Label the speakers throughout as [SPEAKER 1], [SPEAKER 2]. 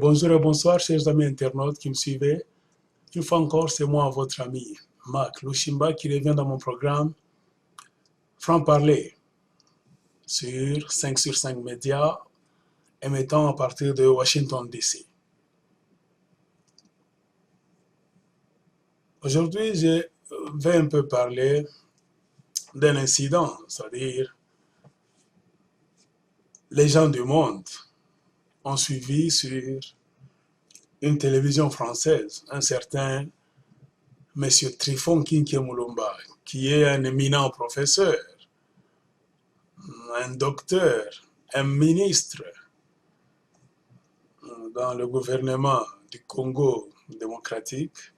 [SPEAKER 1] Bonjour et bonsoir, chers amis internautes qui me suivez. Une fois encore, c'est moi, votre ami Marc Lushimba, qui revient dans mon programme Franc-Parler sur 5 sur 5 médias, émettant à partir de Washington, D.C. Aujourd'hui, je vais un peu parler d'un incident, c'est-à-dire les gens du monde ont suivi sur une télévision française un certain Monsieur Trifon Kinké Moulumba, qui est un éminent professeur, un docteur, un ministre dans le gouvernement du Congo démocratique.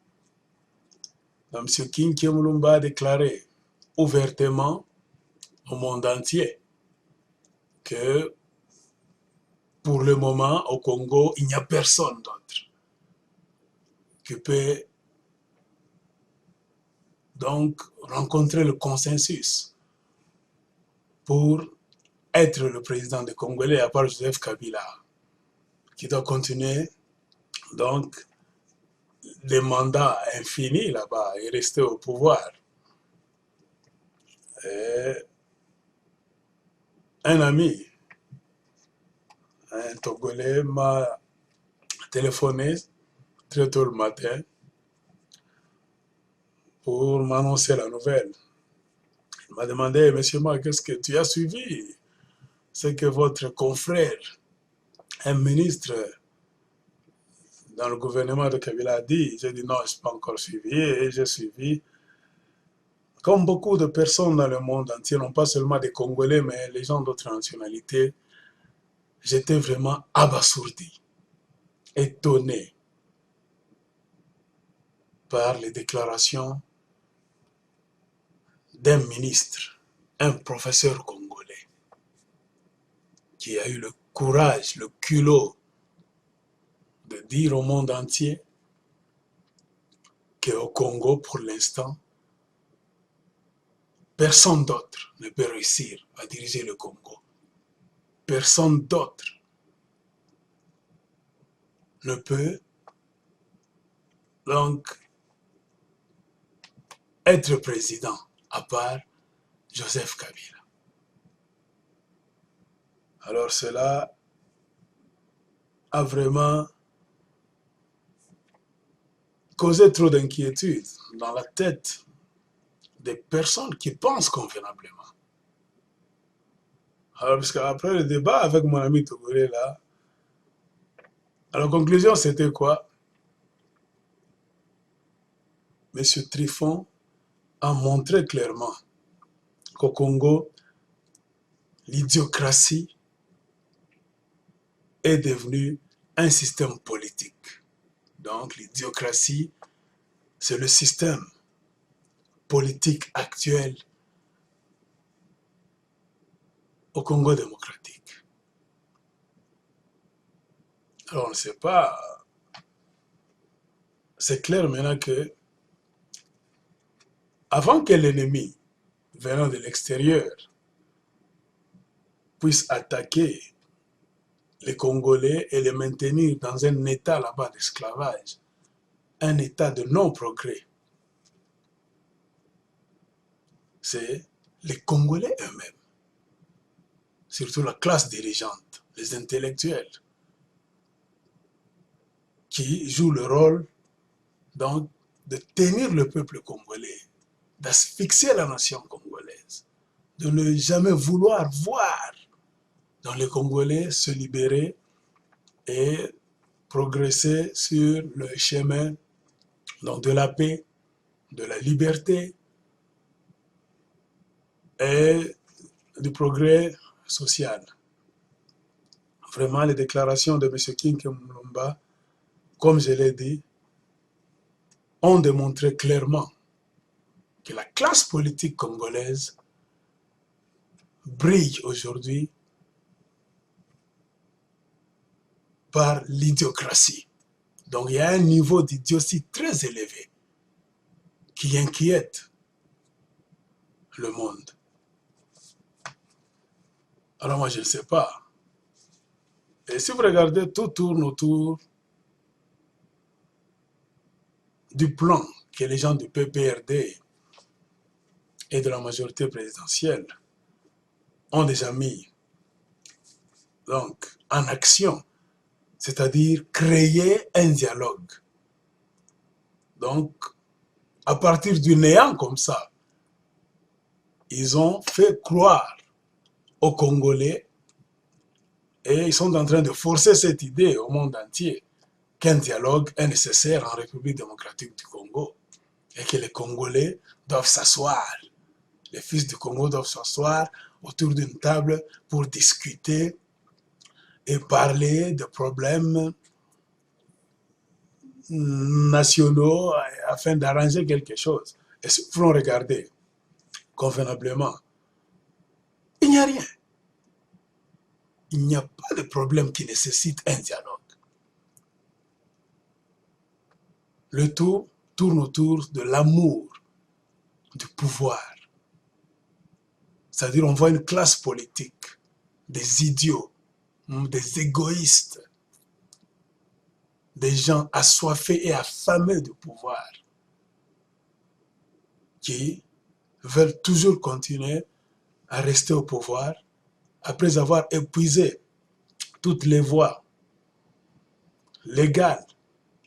[SPEAKER 1] M. Kinké Moulumba a déclaré ouvertement au monde entier que pour le moment, au Congo, il n'y a personne d'autre qui peut donc rencontrer le consensus pour être le président des Congolais, à part Joseph Kabila, qui doit continuer donc des mandats infinis là-bas et rester au pouvoir. Et un ami, un Togolais, m'a téléphoné très tôt le matin pour m'annoncer la nouvelle. Il m'a demandé, Monsieur Marc, qu'est-ce que tu as suivi? C'est que votre confrère, un ministre dans le gouvernement de Kabila a dit. J'ai dit non, je n'ai pas encore suivi, et j'ai suivi. Comme beaucoup de personnes dans le monde entier, non pas seulement des Congolais, mais les gens d'autres nationalités, j'étais vraiment abasourdi, étonné par les déclarations d'un ministre, un professeur congolais, qui a eu le courage, le culot de dire au monde entier qu'au Congo, pour l'instant, personne d'autre ne peut réussir à diriger le Congo. Personne d'autre ne peut donc être président à part Joseph Kabila. Alors cela a vraiment causé trop d'inquiétude dans la tête des personnes qui pensent convenablement. Alors, parce qu'après le débat avec mon ami Togolais là, la conclusion c'était quoi? Monsieur Trifon a montré clairement qu'au Congo, l'idiocratie est devenue un système politique. Donc l'idiocratie, c'est le système politique actuel au Congo démocratique. Alors on ne sait pas, c'est clair maintenant que avant que l'ennemi venant de l'extérieur puisse attaquer les Congolais et les maintenir dans un état là-bas d'esclavage, un état de non-progrès, c'est les Congolais eux-mêmes, surtout la classe dirigeante, les intellectuels, qui jouent le rôle donc de tenir le peuple congolais, d'asphyxier la nation congolaise, de ne jamais vouloir voir dans les Congolais se libérer et progresser sur le chemin donc de la paix, de la liberté et du progrès social. Vraiment, les déclarations de M. Kinké Moulumba, comme je l'ai dit, ont démontré clairement que la classe politique congolaise brille aujourd'hui par l'idiocratie. Donc il y a un niveau d'idiotie très élevé qui inquiète le monde. Alors moi je ne sais pas. Et si vous regardez, tout tourne autour du plan que les gens du PPRD et de la majorité présidentielle ont déjà mis donc, en action, c'est-à-dire créer un dialogue. Donc, à partir du néant comme ça, ils ont fait croire aux Congolais et ils sont en train de forcer cette idée au monde entier qu'un dialogue est nécessaire en République démocratique du Congo et que les Congolais doivent s'asseoir. Les fils du Congo doivent s'asseoir autour d'une table pour discuter et parler de problèmes nationaux afin d'arranger quelque chose. Et si vous regardez convenablement, il n'y a rien. Il n'y a pas de problème qui nécessite un dialogue. Le tout tourne autour de l'amour du pouvoir. C'est-à-dire on voit une classe politique, des idiots, des égoïstes, des gens assoiffés et affamés de pouvoir qui veulent toujours continuer à rester au pouvoir après avoir épuisé toutes les voies légales.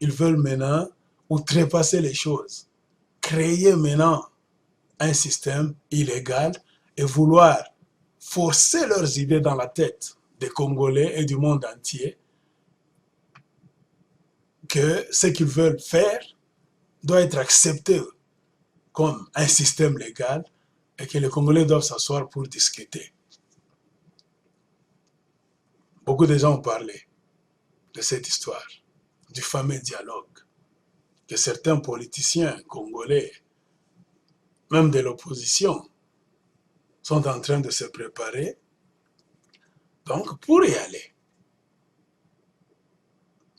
[SPEAKER 1] Ils veulent maintenant outrepasser les choses, créer maintenant un système illégal et vouloir forcer leurs idées dans la tête des Congolais et du monde entier que ce qu'ils veulent faire doit être accepté comme un système légal et que les Congolais doivent s'asseoir pour discuter. Beaucoup de gens ont parlé de cette histoire, du fameux dialogue que certains politiciens congolais, même de l'opposition, sont en train de se préparer donc pour y aller.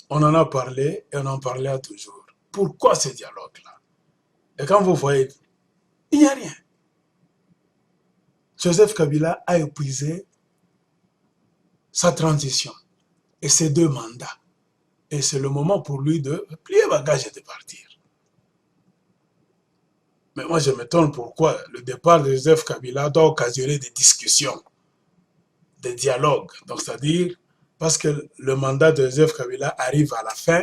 [SPEAKER 1] On en a parlé et on en parlera toujours. Pourquoi ce dialogue-là? Et quand vous voyez, il n'y a rien. Joseph Kabila a épuisé sa transition et ses 2 mandats. Et c'est le moment pour lui de plier bagage et de partir. Mais moi, je m'étonne pourquoi le départ de Joseph Kabila doit occasionner des discussions, des dialogues. Donc, c'est-à-dire, parce que le mandat de Joseph Kabila arrive à la fin,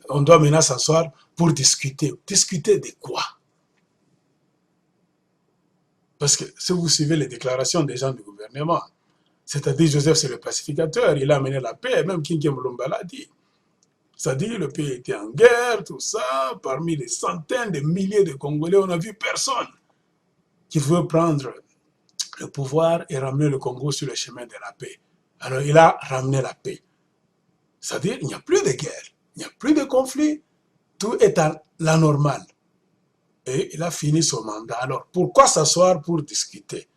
[SPEAKER 1] on doit maintenant s'asseoir pour discuter. Discuter de quoi? Parce que si vous suivez les déclarations des gens du gouvernement, c'est-à-dire Joseph c'est le pacificateur, il a amené la paix, même Kingi Mulumba l'a dit. C'est-à-dire le pays était en guerre, tout ça, parmi les centaines de milliers de Congolais, on n'a vu personne qui veut prendre le pouvoir et ramener le Congo sur le chemin de la paix. Alors il a ramené la paix. C'est-à-dire il n'y a plus de guerre, il n'y a plus de conflit, tout est à la normale. Et il a fini son mandat. Alors pourquoi s'asseoir pour discuter?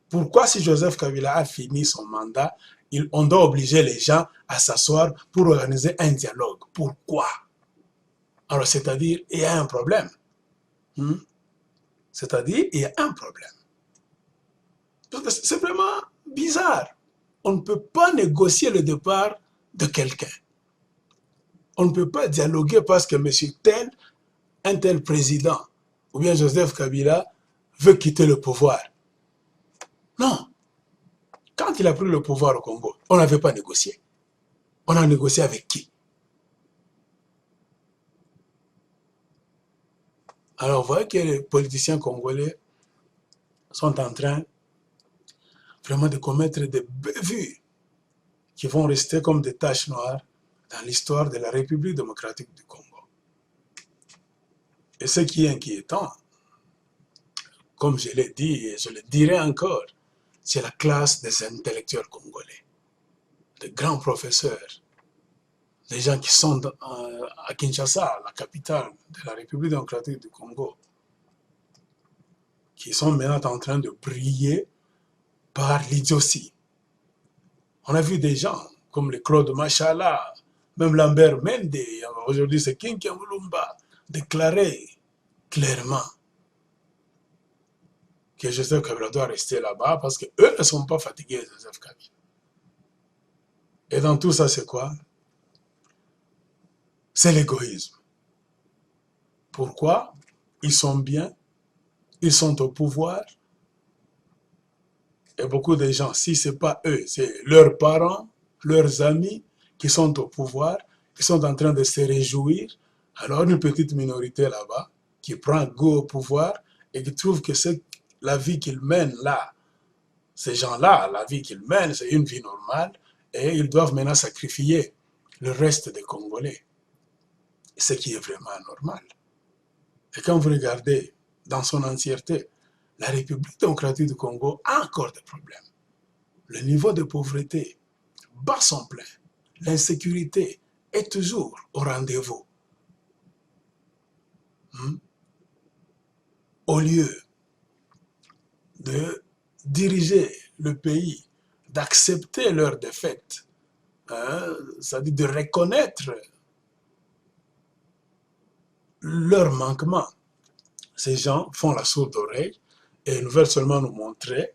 [SPEAKER 1] Pourquoi si Joseph Kabila a fini son mandat, on doit obliger les gens à s'asseoir pour organiser un dialogue? Pourquoi? Alors c'est-à-dire il y a un problème. C'est-à-dire il y a un problème. Parce que c'est vraiment bizarre. On ne peut pas négocier le départ de quelqu'un. On ne peut pas dialoguer parce que M. tel, un tel président, ou bien Joseph Kabila, veut quitter le pouvoir. Non. Quand il a pris le pouvoir au Congo, on n'avait pas négocié. On a négocié avec qui? Alors, vous voyez que les politiciens congolais sont en train vraiment de commettre des bévues qui vont rester comme des taches noires dans l'histoire de la République démocratique du Congo. Et ce qui est inquiétant, comme je l'ai dit et je le dirai encore, c'est la classe des intellectuels congolais, des grands professeurs, des gens qui sont à Kinshasa, la capitale de la République démocratique du Congo, qui sont maintenant en train de briller par l'idiotie. On a vu des gens comme les Claude Machala, même Lambert Mende, aujourd'hui c'est Kingi Mulumba, déclarer clairement que Joseph Kabila doit rester là-bas parce qu'eux ne sont pas fatigués de Joseph Kabila. Et dans tout ça, c'est quoi? C'est l'égoïsme. Pourquoi? Ils sont bien, ils sont au pouvoir, et beaucoup de gens, si ce n'est pas eux, c'est leurs parents, leurs amis qui sont au pouvoir, qui sont en train de se réjouir, alors une petite minorité là-bas qui prend goût au pouvoir et qui trouve que la vie qu'ils mènent là, ces gens-là, la vie qu'ils mènent, c'est une vie normale et ils doivent maintenant sacrifier le reste des Congolais, ce qui est vraiment anormal. Et quand vous regardez dans son entièreté, la République démocratique du Congo a encore des problèmes. Le niveau de pauvreté bat son plein. L'insécurité est toujours au rendez-vous. Au lieu de diriger le pays, d'accepter leur défaite, c'est-à-dire de reconnaître leur manquement, ces gens font la sourde oreille et ils veulent seulement nous montrer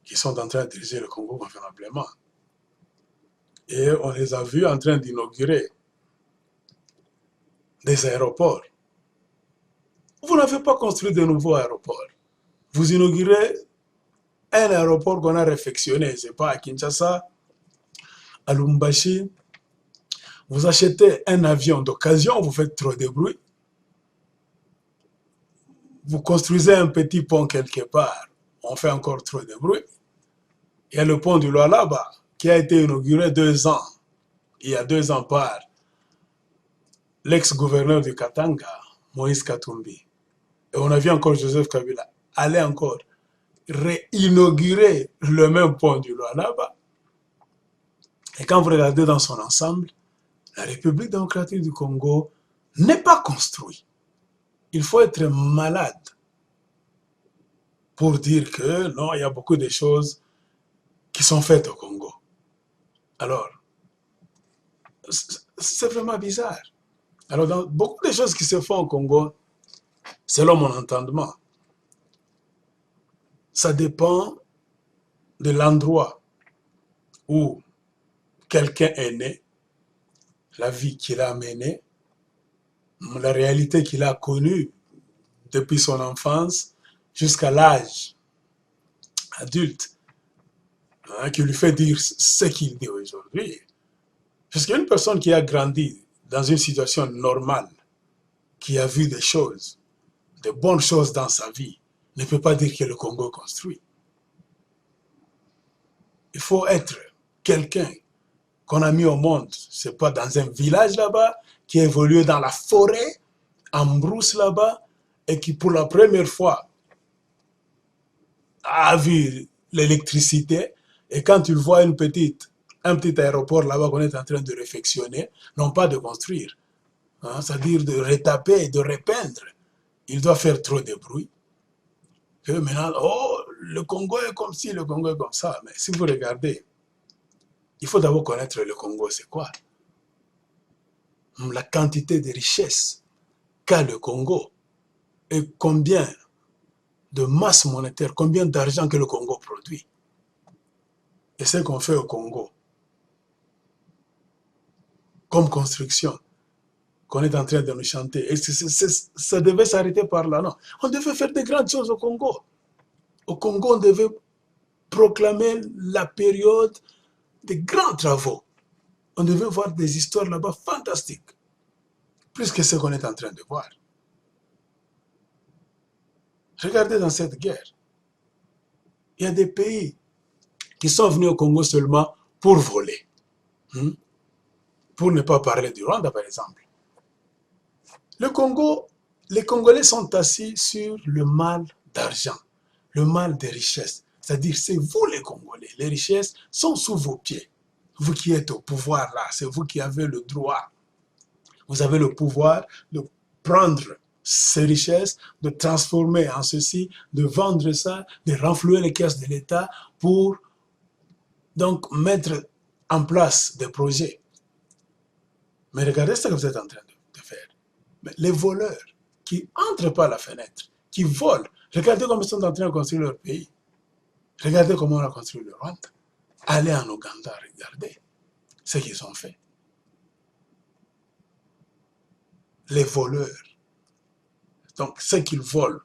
[SPEAKER 1] qu'ils sont en train de diriger le Congo convenablement. Et on les a vus en train d'inaugurer des aéroports. Vous n'avez pas construit de nouveaux aéroports. Vous inaugurez un aéroport qu'on a réfectionné, c'est pas à Kinshasa, à Lumbashi. Vous achetez un avion d'occasion, vous faites trop de bruit. Vous construisez un petit pont quelque part, on fait encore trop de bruit. Il y a le pont du Lualaba qui a été inauguré il y a 2 ans par l'ex-gouverneur du Katanga, Moïse Katumbi. Et on a vu encore Joseph Kabila aller encore réinaugurer le même pont du Lualaba. Et quand vous regardez dans son ensemble, la République démocratique du Congo n'est pas construite. Il faut être malade pour dire que non, il y a beaucoup de choses qui sont faites au Congo. Alors, c'est vraiment bizarre. Alors, dans beaucoup de choses qui se font au Congo, selon mon entendement, ça dépend de l'endroit où quelqu'un est né, la vie qu'il a menée, la réalité qu'il a connue depuis son enfance jusqu'à l'âge adulte, qui lui fait dire ce qu'il dit aujourd'hui. Parce qu'une personne qui a grandi dans une situation normale, qui a vu des choses, de bonnes choses dans sa vie, ne peut pas dire que le Congo est construit. Il faut être quelqu'un qu'on a mis au monde, c'est pas dans un village là-bas, qui a évolué dans la forêt, en brousse là-bas, et qui pour la première fois a vu l'électricité, et quand il voit un petit aéroport là-bas qu'on est en train de réfectionner, non pas de construire, c'est-à-dire de retaper et de repeindre, il doit faire trop de bruit, que maintenant, oh, le Congo est comme ci, le Congo est comme ça. Mais si vous regardez, il faut d'abord connaître le Congo, c'est quoi? La quantité de richesses qu'a le Congo et combien de masse monétaire, combien d'argent que le Congo produit. Et ce qu'on fait au Congo, comme construction, qu'on est en train de nous chanter, et ça devait s'arrêter par là, non. On devait faire de grandes choses au Congo. Au Congo, on devait proclamer la période de grands travaux. On devait voir des histoires là-bas fantastiques, plus que ce qu'on est en train de voir. Regardez dans cette guerre, il y a des pays qui sont venus au Congo seulement pour voler. Pour ne pas parler du Rwanda, par exemple. Le Congo, les Congolais sont assis sur le mal d'argent, le mal des richesses. C'est-à-dire, c'est vous les Congolais. Les richesses sont sous vos pieds. Vous qui êtes au pouvoir là, c'est vous qui avez le droit. Vous avez le pouvoir de prendre ces richesses, de transformer en ceci, de vendre ça, de renflouer les caisses de l'État pour donc mettre en place des projets. Mais regardez ce que vous êtes en train de faire. Mais les voleurs qui entrent par la fenêtre, qui volent, regardez comment ils sont en train de construire leur pays. Regardez comment on a construit le Rwanda. Allez en Ouganda, regardez ce qu'ils ont fait. les voleurs. Donc, ce qu'ils volent,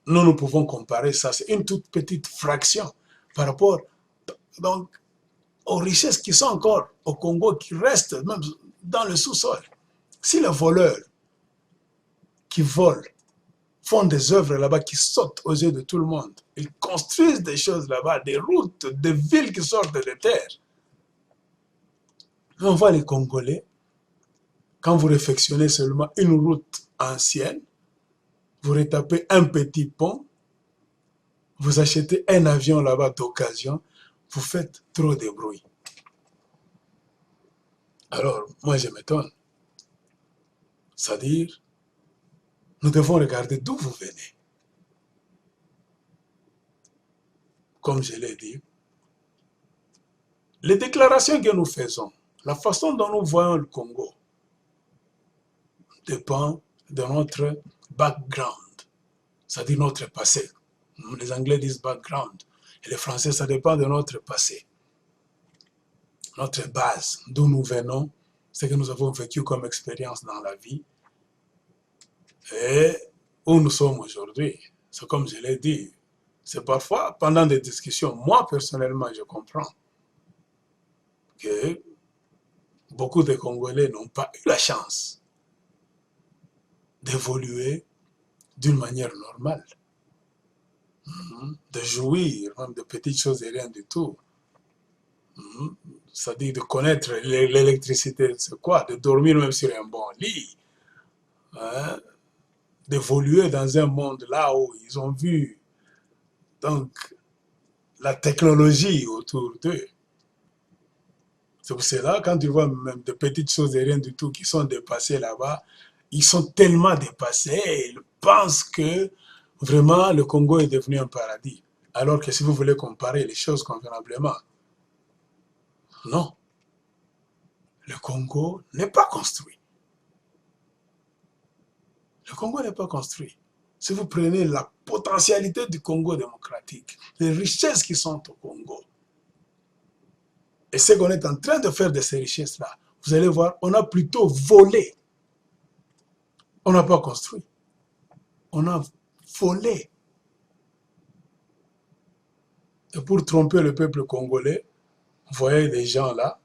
[SPEAKER 1] nous pouvons comparer ça. C'est une toute petite fraction par rapport donc, aux richesses qui sont encore au Congo, qui restent même dans le sous-sol. Si les voleurs qui volent font des œuvres là-bas qui sautent aux yeux de tout le monde, ils construisent des choses là-bas, des routes, des villes qui sortent de terre. On voit les Congolais, quand vous réfectionnez seulement une route ancienne, vous retapez un petit pont, vous achetez un avion là-bas d'occasion, vous faites trop de bruit. Alors, moi je m'étonne. C'est-à-dire, nous devons regarder d'où vous venez. Comme je l'ai dit, les déclarations que nous faisons, la façon dont nous voyons le Congo, dépend de notre background, c'est-à-dire notre passé. Les Anglais disent background, et les Français, ça dépend de notre passé. Notre base, d'où nous venons, ce que nous avons vécu comme expérience dans la vie, et où nous sommes aujourd'hui. C'est comme je l'ai dit, c'est parfois, pendant des discussions, moi personnellement, je comprends que beaucoup de Congolais n'ont pas eu la chance d'évoluer d'une manière normale, de jouir même de petites choses et rien du tout. C'est-à-dire de connaître l'électricité, c'est quoi? De dormir même sur un bon lit, hein? D'évoluer dans un monde là où ils ont vu donc la technologie autour d'eux. C'est pour cela, quand tu vois même de petites choses et rien du tout qui sont dépassées là-bas, ils sont tellement dépassés, ils pensent que vraiment le Congo est devenu un paradis. Alors que si vous voulez comparer les choses convenablement, non. Le Congo n'est pas construit. Le Congo n'est pas construit. Si vous prenez la potentialité du Congo démocratique, les richesses qui sont au Congo, et ce qu'on est en train de faire de ces richesses-là, vous allez voir, on a plutôt volé. On n'a pas construit. On a volé. Et pour tromper le peuple congolais, vous voyez des gens là,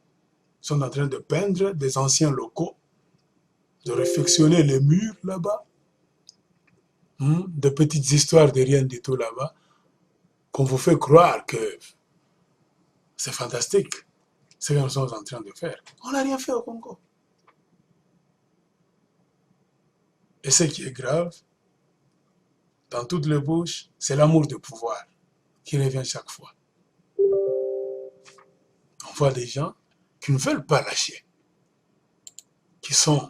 [SPEAKER 1] sont en train de peindre des anciens locaux, de réfectionner les murs là-bas, de petites histoires de rien du tout là-bas, qu'on vous fait croire que c'est fantastique ce que nous sommes en train de faire. On n'a rien fait au Congo. Et ce qui est grave, dans toutes les bouches, c'est l'amour du pouvoir qui revient chaque fois. On voit des gens qui ne veulent pas lâcher, qui sont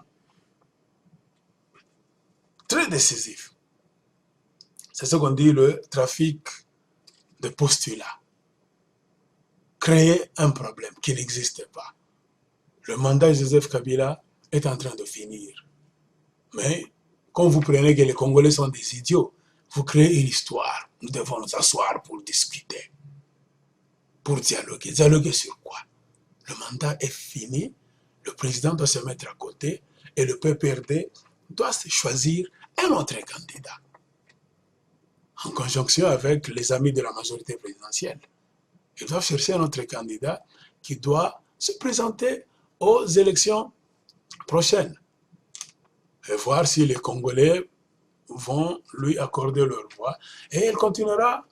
[SPEAKER 1] très décisifs. C'est ce qu'on dit le trafic de postulats. Créer un problème qui n'existe pas. Le mandat de Joseph Kabila est en train de finir. Mais quand vous prenez que les Congolais sont des idiots, vous créez une histoire. Nous devons nous asseoir pour discuter, pour dialoguer. Dialoguer sur quoi? Le mandat est fini, le président doit se mettre à côté et le PPRD doit choisir un autre candidat, en conjonction avec les amis de la majorité présidentielle. Ils doivent chercher un autre candidat qui doit se présenter aux élections prochaines et voir si les Congolais vont lui accorder leur voix. Et il continuera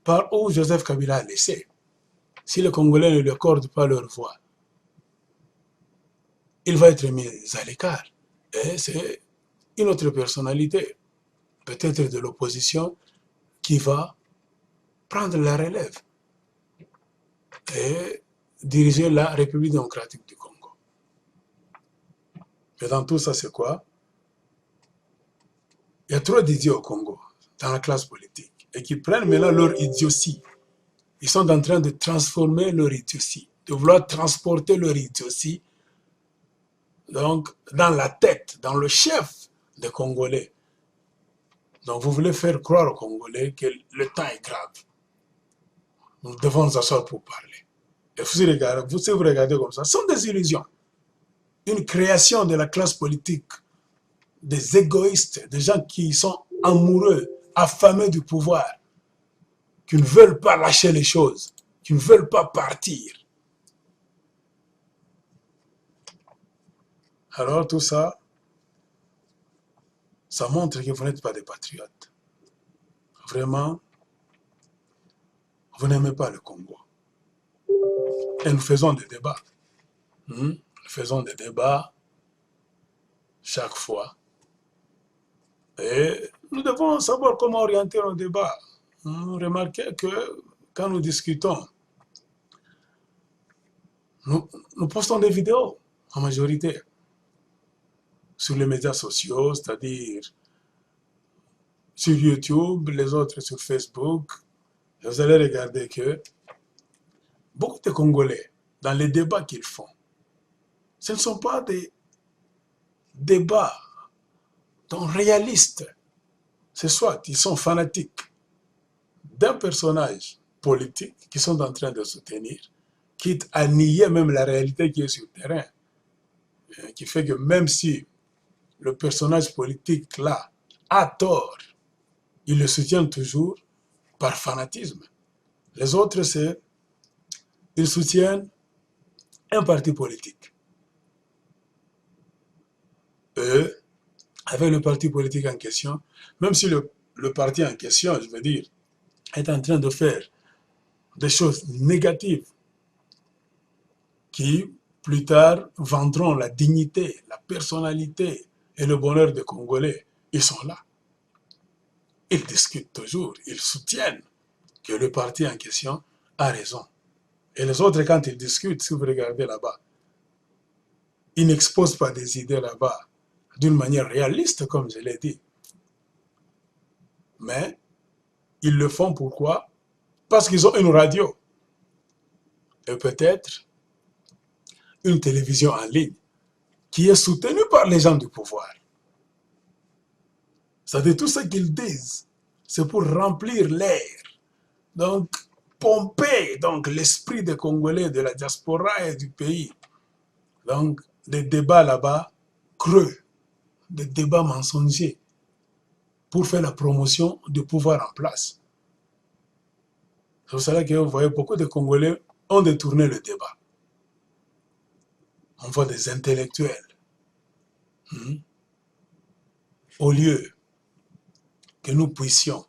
[SPEAKER 1] par où Joseph Kabila a laissé. Si les Congolais ne lui accordent pas leur voix, il va être mis à l'écart. Et c'est une autre personnalité, peut-être de l'opposition, qui va prendre la relève et diriger la République démocratique du Congo. Mais dans tout ça, c'est quoi? Il y a trop d'idiots au Congo, dans la classe politique, et qui prennent maintenant leur idiotie. Ils sont en train de transformer leur idiotie, de vouloir transporter leur idiotie donc, dans la tête, dans le chef des Congolais. Donc vous voulez faire croire aux Congolais que le temps est grave. Nous devons nous asseoir pour parler. Et si vous regardez comme ça, ce sont des illusions. Une création de la classe politique des égoïstes, des gens qui sont amoureux, affamés du pouvoir, qui ne veulent pas lâcher les choses, qui ne veulent pas partir. Alors tout ça, ça montre que vous n'êtes pas des patriotes. Vraiment, vous n'aimez pas le Congo. Et nous faisons des débats. Nous faisons des débats chaque fois. Et nous devons savoir comment orienter nos débats. Remarquez que quand nous discutons, nous postons des vidéos en majorité sur les médias sociaux, c'est-à-dire sur YouTube, les autres sur Facebook. Et vous allez regarder que beaucoup de Congolais, dans les débats qu'ils font, ce ne sont pas des débats réalistes. C'est soit ils sont fanatiques d'un personnage politique qu'ils sont en train de soutenir, quitte à nier même la réalité qui est sur le terrain, qui fait que même si le personnage politique là a tort, ils le soutiennent toujours par fanatisme. Les autres, c'est ils soutiennent un parti politique. Eux, avec le parti politique en question, même si le parti en question, je veux dire, est en train de faire des choses négatives qui, plus tard, vendront la dignité, la personnalité et le bonheur des Congolais, ils sont là. Ils discutent toujours, ils soutiennent que le parti en question a raison. Et les autres, quand ils discutent, si vous regardez là-bas, ils n'exposent pas des idées là-bas d'une manière réaliste, comme je l'ai dit. Mais ils le font pourquoi? Parce qu'ils ont une radio et peut-être une télévision en ligne qui est soutenue par les gens du pouvoir. C'est-à-dire tout ce qu'ils disent, c'est pour remplir l'air. Donc, pomper l'esprit des Congolais, de la diaspora et du pays. Donc, des débats là-bas creux, des débats mensongers pour faire la promotion du pouvoir en place. C'est pour cela que vous voyez beaucoup de Congolais ont détourné le débat. On voit des intellectuels. Au lieu que nous puissions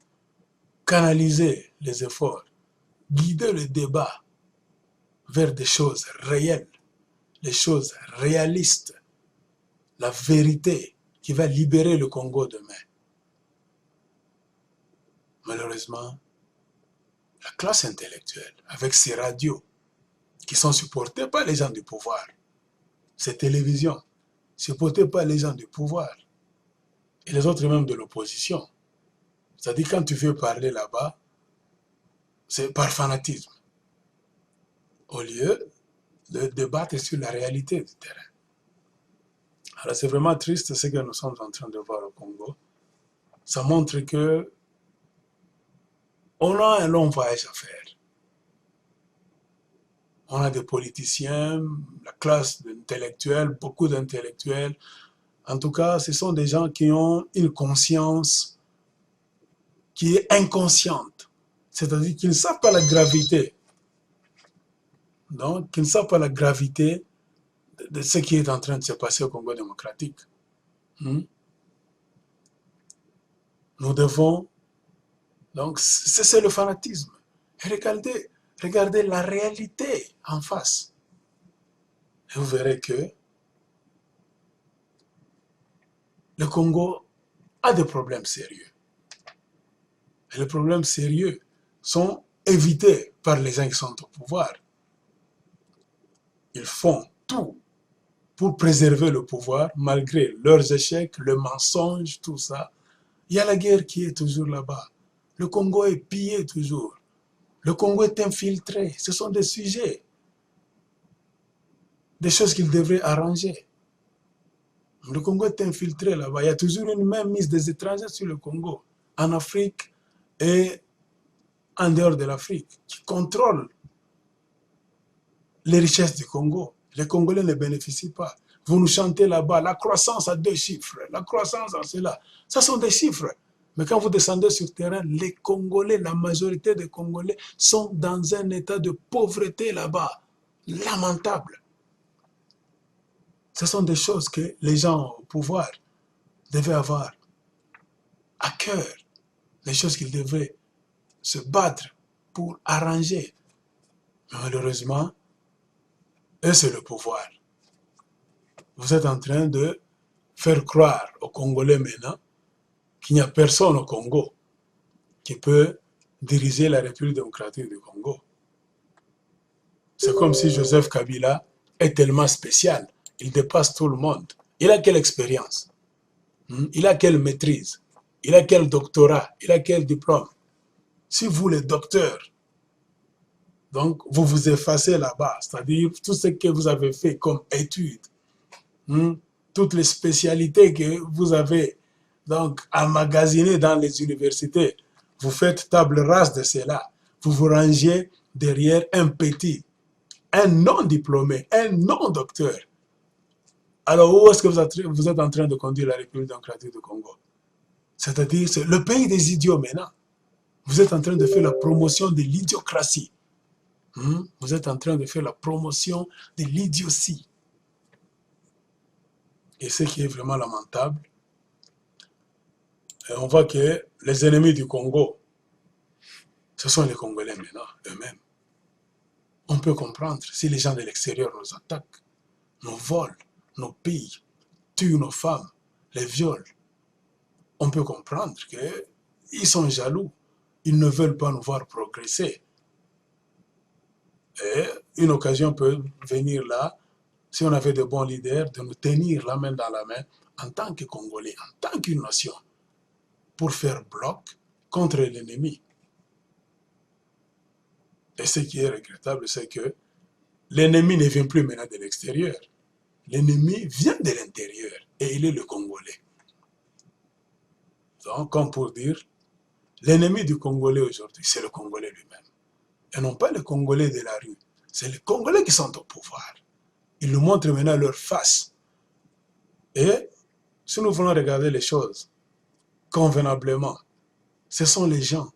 [SPEAKER 1] canaliser les efforts, guider le débat vers des choses réelles, les choses réalistes, la vérité qui va libérer le Congo demain. Malheureusement, la classe intellectuelle, avec ses radios, qui sont supportées par les gens du pouvoir, ces télévisions, supportées par les gens du pouvoir, et les autres même de l'opposition. C'est-à-dire quand tu veux parler là-bas, c'est par fanatisme, au lieu de débattre sur la réalité du terrain. Alors c'est vraiment triste ce que nous sommes en train de voir au Congo. Ça montre que on a un long voyage à faire. On a des politiciens, la classe d'intellectuels, beaucoup d'intellectuels. En tout cas, ce sont des gens qui ont une conscience qui est inconsciente. C'est-à-dire qu'ils ne savent pas la gravité. Donc, qu'ils ne savent pas la gravité de ce qui est en train de se passer au Congo démocratique. Nous devons donc cesser le fanatisme et regardez la réalité en face. Et vous verrez que le Congo a des problèmes sérieux. Et les problèmes sérieux sont évités par les gens qui sont au pouvoir. Ils font tout pour préserver le pouvoir, malgré leurs échecs, le mensonge, tout ça. Il y a la guerre qui est toujours là-bas. Le Congo est pillé toujours. Le Congo est infiltré. Ce sont des sujets, des choses qu'ils devraient arranger. Le Congo est infiltré là-bas. Il y a toujours une main mise des étrangers sur le Congo, en Afrique et en dehors de l'Afrique, qui contrôlent les richesses du Congo. Les Congolais ne bénéficient pas. Vous nous chantez là-bas, la croissance à 2 chiffres, la croissance à cela. Ça sont des chiffres. Mais quand vous descendez sur le terrain, les Congolais, la majorité des Congolais sont dans un état de pauvreté là-bas. Lamentable. Ce sont des choses que les gens au pouvoir devaient avoir à cœur. Les choses qu'ils devaient se battre pour arranger. Mais malheureusement, eux, c'est le pouvoir. Vous êtes en train de faire croire aux Congolais maintenant qu'il n'y a personne au Congo qui peut diriger la République démocratique du Congo. C'est comme si Joseph Kabila est tellement spécial. Il dépasse tout le monde. Il a quelle expérience? Il a quelle maîtrise? Il a quel doctorat? Il a quel diplôme? Si vous, les docteurs, donc vous vous effacez là-bas, c'est-à-dire tout ce que vous avez fait comme études, toutes les spécialités que vous avez donc emmagasinées dans les universités, vous faites table rase de cela. Vous vous rangez derrière un petit, un non-diplômé, un non-docteur. Alors où est-ce que vous êtes en train de conduire la République démocratique du Congo? C'est-à-dire, c'est le pays des idiots maintenant. Vous êtes en train de faire la promotion de l'idiocratie. Vous êtes en train de faire la promotion de l'idiotie. Et ce qui est vraiment lamentable, on voit que les ennemis du Congo, ce sont les Congolais maintenant, eux-mêmes. On peut comprendre si les gens de l'extérieur nous attaquent, nous volent, nous pillent, tuent nos femmes, les violent. On peut comprendre qu'ils sont jaloux. Ils ne veulent pas nous voir progresser. Et une occasion peut venir là, si on avait de bons leaders, de nous tenir la main dans la main en tant que Congolais, en tant qu'une nation, pour faire bloc contre l'ennemi. Et ce qui est regrettable, c'est que l'ennemi ne vient plus maintenant de l'extérieur. L'ennemi vient de l'intérieur et il est le Congolais. Donc, comme pour dire, l'ennemi du Congolais aujourd'hui, c'est le Congolais lui-même. Et non pas les Congolais de la rue. C'est les Congolais qui sont au pouvoir. Ils nous montrent maintenant leur face. Et si nous voulons regarder les choses convenablement, ce sont les gens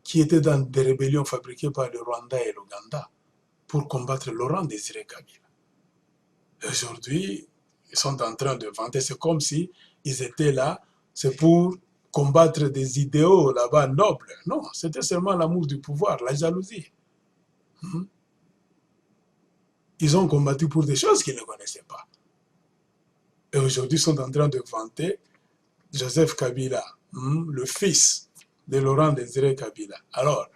[SPEAKER 1] qui étaient dans des rébellions fabriquées par le Rwanda et l'Ouganda pour combattre Laurent Désiré Kabila. Aujourd'hui, ils sont en train de vanter. C'est comme si ils étaient là, c'est pour combattre des idéaux là-bas nobles. Non, c'était seulement l'amour du pouvoir, la jalousie. Ils ont combattu pour des choses qu'ils ne connaissaient pas. Et aujourd'hui, ils sont en train de vanter Joseph Kabila, le fils de Laurent Désiré Kabila. Alors,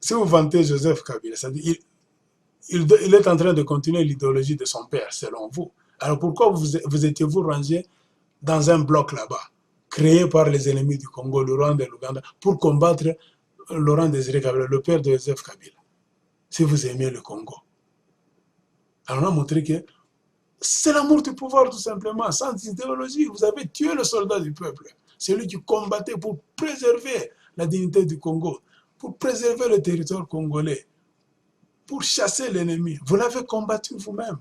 [SPEAKER 1] si vous vantez Joseph Kabila, c'est-à-dire il est en train de continuer l'idéologie de son père, selon vous. Alors pourquoi vous étiez-vous rangé dans un bloc là-bas, créé par les ennemis du Congo, le Rwanda et l'Ouganda, pour combattre Laurent Désiré Kabila, le père de Joseph Kabila, si vous aimez le Congo? Alors on a montré que c'est l'amour du pouvoir tout simplement, sans idéologie. Vous avez tué le soldat du peuple, celui qui combattait pour préserver la dignité du Congo, pour préserver le territoire congolais, pour chasser l'ennemi. Vous l'avez combattu vous-même.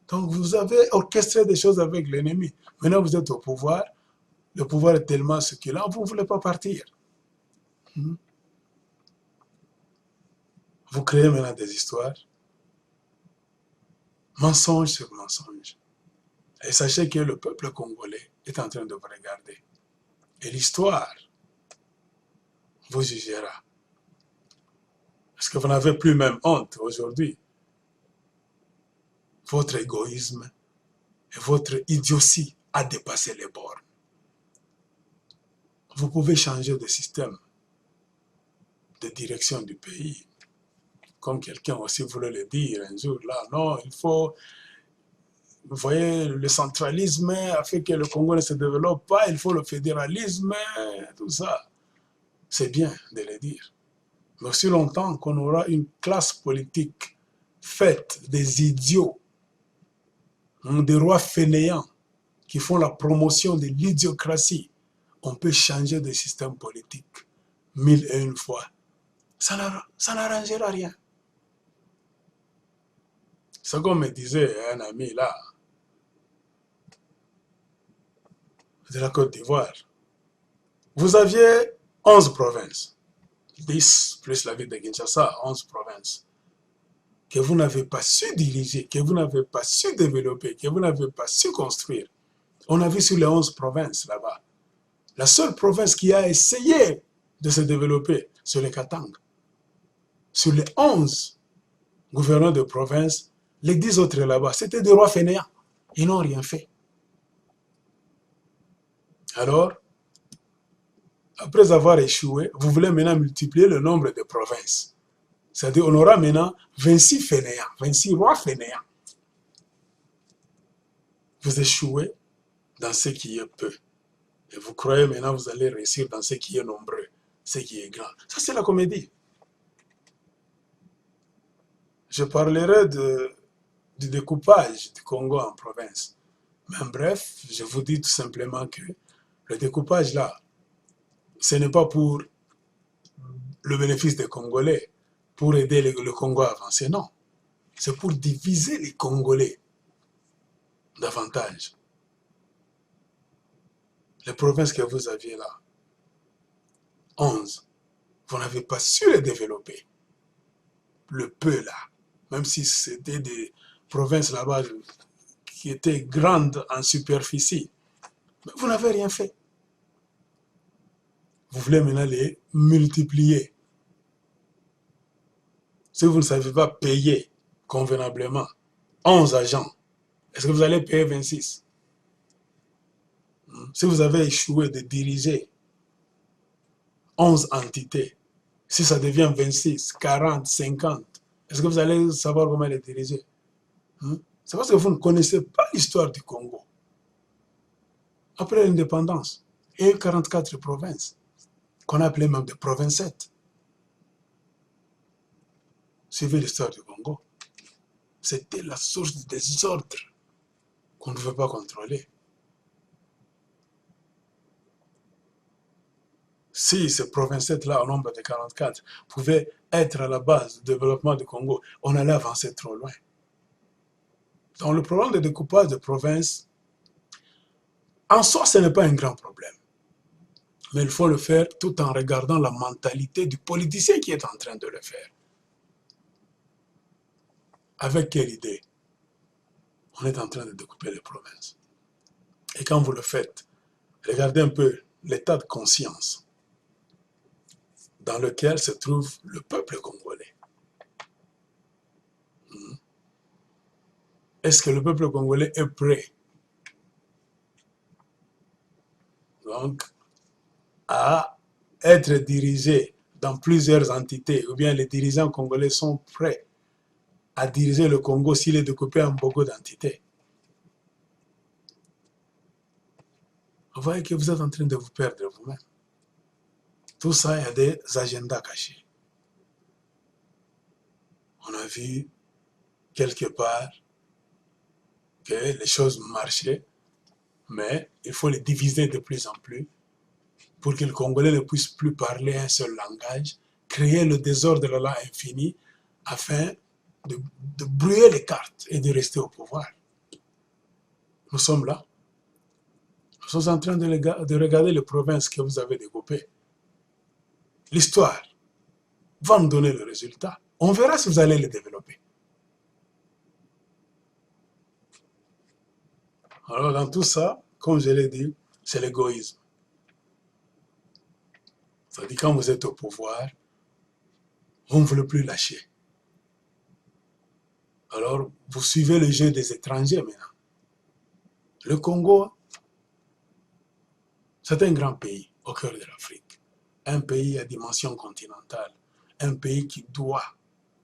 [SPEAKER 1] Donc vous avez orchestré des choses avec l'ennemi. Maintenant vous êtes au pouvoir, le pouvoir est tellement succulent, vous ne voulez pas partir. Vous créez maintenant des histoires, mensonge sur mensonge. Et sachez que le peuple congolais est en train de vous regarder. Et l'histoire vous jugera. Parce que vous n'avez plus même honte aujourd'hui. Votre égoïsme et votre idiotie a dépassé les bornes. Vous pouvez changer de système, de direction du pays. Comme quelqu'un aussi voulait le dire un jour, là, non, il faut... Vous voyez, le centralisme a fait que le Congo ne se développe pas, il faut le fédéralisme, tout ça. C'est bien de le dire. Mais aussi longtemps qu'on aura une classe politique faite des idiots, des rois fainéants qui font la promotion de l'idiocratie, on peut changer de système politique 1001 fois. Ça n'arrangera rien. C'est comme me disait un ami là, de la Côte d'Ivoire. Vous aviez 11 provinces, 10 plus la ville de Kinshasa, 11 provinces, que vous n'avez pas su diriger, que vous n'avez pas su développer, que vous n'avez pas su construire. On a vu sur les 11 provinces là-bas. La seule province qui a essayé de se développer, c'est le Katanga. Sur les 11 gouverneurs de province, les 10 autres là-bas, c'était des rois fainéants. Ils n'ont rien fait. Alors, après avoir échoué, vous voulez maintenant multiplier le nombre de provinces. C'est-à-dire qu'on aura maintenant 26 fainéants, 26 rois fainéants. Vous échouez dans ce qui est peu. Et vous croyez maintenant vous allez réussir dans ce qui est nombreux, ce qui est grand. Ça, c'est la comédie. Je parlerai du découpage du Congo en province. Mais bref, je vous dis tout simplement que le découpage là, ce n'est pas pour le bénéfice des Congolais, pour aider le Congo à avancer, non. C'est pour diviser les Congolais davantage. Les provinces que vous aviez là, 11, vous n'avez pas su les développer. Le peu là, même si c'était des provinces là-bas qui étaient grandes en superficie, mais vous n'avez rien fait. Vous voulez maintenant les multiplier. Si vous ne savez pas payer convenablement 11 agents, est-ce que vous allez payer 26? Si vous avez échoué de diriger 11 entités, si ça devient 26, 40, 50, est-ce que vous allez savoir comment les diriger? C'est parce que vous ne connaissez pas l'histoire du Congo. Après l'indépendance, il y a eu 44 provinces, qu'on appelait même des provincettes. Suivez l'histoire du Congo. C'était la source du désordre qu'on ne pouvait pas contrôler. Si ces provincettes-là, au nombre de 44, pouvaient être à la base du développement du Congo, on allait avancer trop loin. Donc le problème de découpage de provinces, en soi, ce n'est pas un grand problème. Mais il faut le faire tout en regardant la mentalité du politicien qui est en train de le faire. Avec quelle idée? On est en train de découper les provinces. Et quand vous le faites, regardez un peu l'état de conscience dans lequel se trouve le peuple congolais. Est-ce que le peuple congolais est prêt donc à être dirigé dans plusieurs entités, ou bien les dirigeants congolais sont prêts à diriger le Congo s'il est découpé en beaucoup d'entités? Vous voyez que vous êtes en train de vous perdre vous-même. Tout ça, il y a des agendas cachés. On a vu quelque part que les choses marchaient, mais il faut les diviser de plus en plus pour que le Congolais ne puisse plus parler un seul langage, créer le désordre là infini afin de brouiller les cartes et de rester au pouvoir. Nous sommes là. Nous sommes en train de regarder les provinces que vous avez découpées. L'histoire va nous donner le résultat. On verra si vous allez les développer. Alors dans tout ça, comme je l'ai dit, c'est l'égoïsme. C'est-à-dire quand vous êtes au pouvoir, vous ne voulez plus lâcher. Alors vous suivez le jeu des étrangers maintenant. Le Congo, c'est un grand pays au cœur de l'Afrique. Un pays à dimension continentale. Un pays qui doit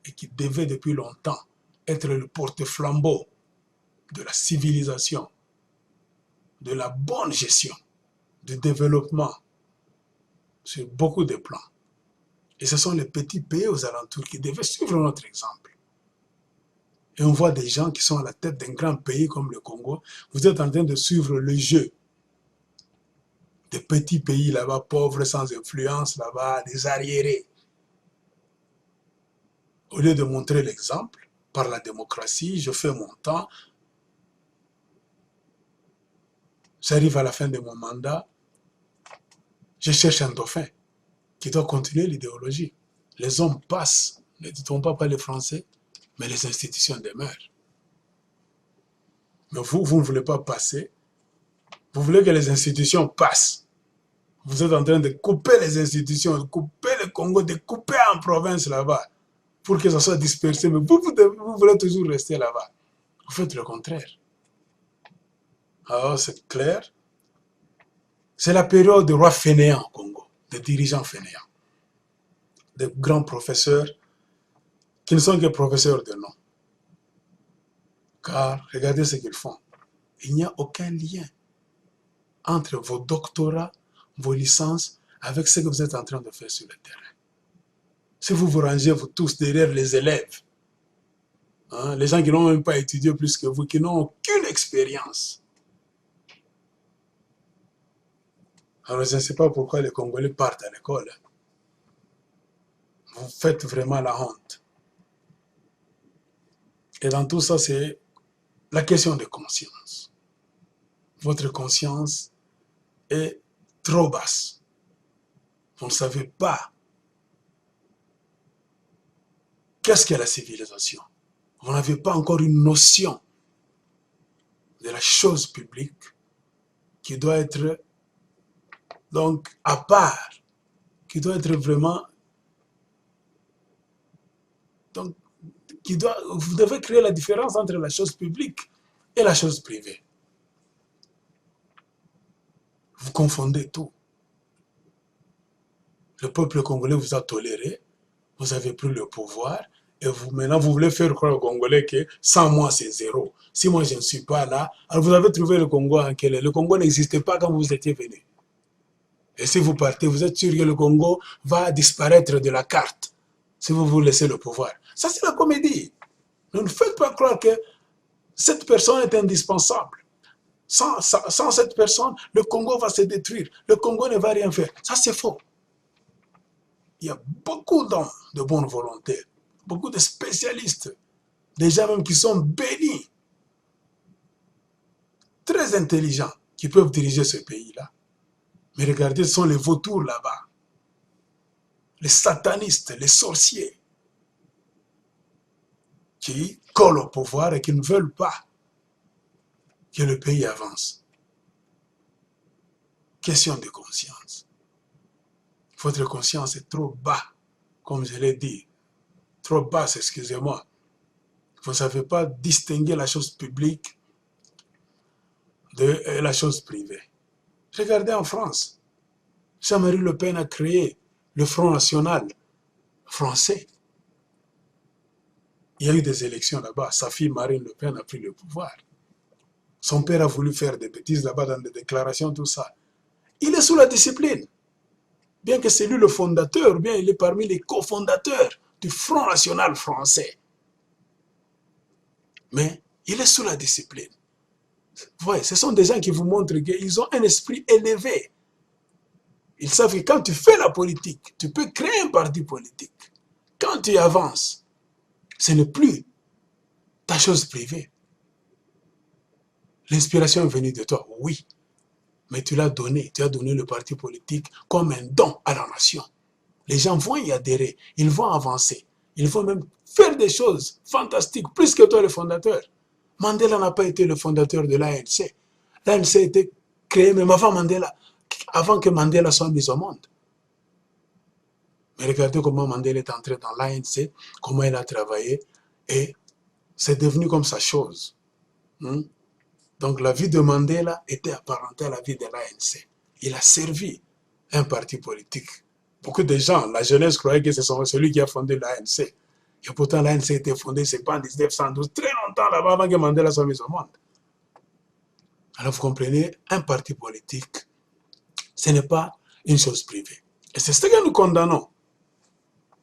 [SPEAKER 1] et qui devait depuis longtemps être le porte-flambeau de la civilisation, de la bonne gestion, du développement sur beaucoup de plans. Et ce sont les petits pays aux alentours qui devaient suivre notre exemple. Et on voit des gens qui sont à la tête d'un grand pays comme le Congo. Vous êtes en train de suivre le jeu des petits pays là-bas, pauvres, sans influence, là-bas, des arriérés. Au lieu de montrer l'exemple, par la démocratie, je fais mon temps, j'arrive à la fin de mon mandat, je cherche un dauphin qui doit continuer l'idéologie. Les hommes passent, ne dit-on pas les Français, mais les institutions demeurent. Mais vous ne voulez pas passer, vous voulez que les institutions passent. Vous êtes en train de couper les institutions, de couper le Congo, de couper en province là-bas, pour que ça soit dispersé. Mais vous voulez toujours rester là-bas. Vous faites le contraire. Alors c'est clair, c'est la période des rois fainéants au Congo, des dirigeants fainéants, des grands professeurs qui ne sont que professeurs de nom. Car regardez ce qu'ils font. Il n'y a aucun lien entre vos doctorats, vos licences, avec ce que vous êtes en train de faire sur le terrain. Si vous vous rangez, vous tous, derrière les élèves, hein, les gens qui n'ont même pas étudié plus que vous, qui n'ont aucune expérience. Alors je ne sais pas pourquoi les Congolais partent à l'école. Vous faites vraiment la honte. Et dans tout ça, c'est la question de conscience. Votre conscience est trop basse. Vous ne savez pas qu'est-ce qu'est la civilisation. Vous n'avez pas encore une notion de la chose publique qui doit être donc à part, qui doit être vraiment donc vous devez créer la différence entre la chose publique et la chose privée. Vous confondez tout. Le peuple congolais vous a toléré, vous avez pris le pouvoir, et maintenant vous voulez faire croire aux Congolais que sans moi c'est zéro. Si moi je ne suis pas là, alors vous avez trouvé le Congo en quel est? Le Congo n'existait pas quand vous étiez venu. Et si vous partez, vous êtes sûr que le Congo va disparaître de la carte si vous vous laissez le pouvoir. Ça c'est la comédie. Ne nous faites pas croire que cette personne est indispensable. Sans cette personne, le Congo va se détruire. Le Congo ne va rien faire. Ça c'est faux. Il y a beaucoup d'hommes de bonne volonté, beaucoup de spécialistes, des gens même qui sont bénis, très intelligents, qui peuvent diriger ce pays-là. Mais regardez, ce sont les vautours là-bas, les satanistes, les sorciers, qui collent au pouvoir et qui ne veulent pas que le pays avance. Question de conscience. Votre conscience est trop bas, comme je l'ai dit. Trop basse, excusez-moi. Vous ne savez pas distinguer la chose publique de la chose privée. Regardez en France. Jean-Marie Le Pen a créé le Front National français. Il y a eu des élections là-bas. Sa fille Marine Le Pen a pris le pouvoir. Son père a voulu faire des bêtises là-bas dans des déclarations, tout ça. Il est sous la discipline. Bien que c'est lui le fondateur, bien il est parmi les cofondateurs du Front National français. Mais il est sous la discipline. Vous voyez, ce sont des gens qui vous montrent qu'ils ont un esprit élevé. Ils savent que quand tu fais la politique, tu peux créer un parti politique. Quand tu avances, ce n'est plus ta chose privée. L'inspiration est venue de toi, oui. Mais tu l'as donné, tu as donné le parti politique comme un don à la nation. Les gens vont y adhérer, ils vont avancer. Ils vont même faire des choses fantastiques, plus que toi le fondateur. Mandela n'a pas été le fondateur de l'ANC. L'ANC a été créé même avant Mandela, avant que Mandela soit mis au monde. Mais regardez comment Mandela est entré dans l'ANC, comment il a travaillé, et c'est devenu comme sa chose. Donc la vie de Mandela était apparentée à la vie de l'ANC. Il a servi un parti politique. Beaucoup de gens, la jeunesse croyait que c'est celui qui a fondé l'ANC. Et pourtant l'ANC a été fondé, c'est pas en 1912, très longtemps là-bas avant que Mandela soit mis au monde. Alors vous comprenez, un parti politique, ce n'est pas une chose privée. Et c'est ce que nous condamnons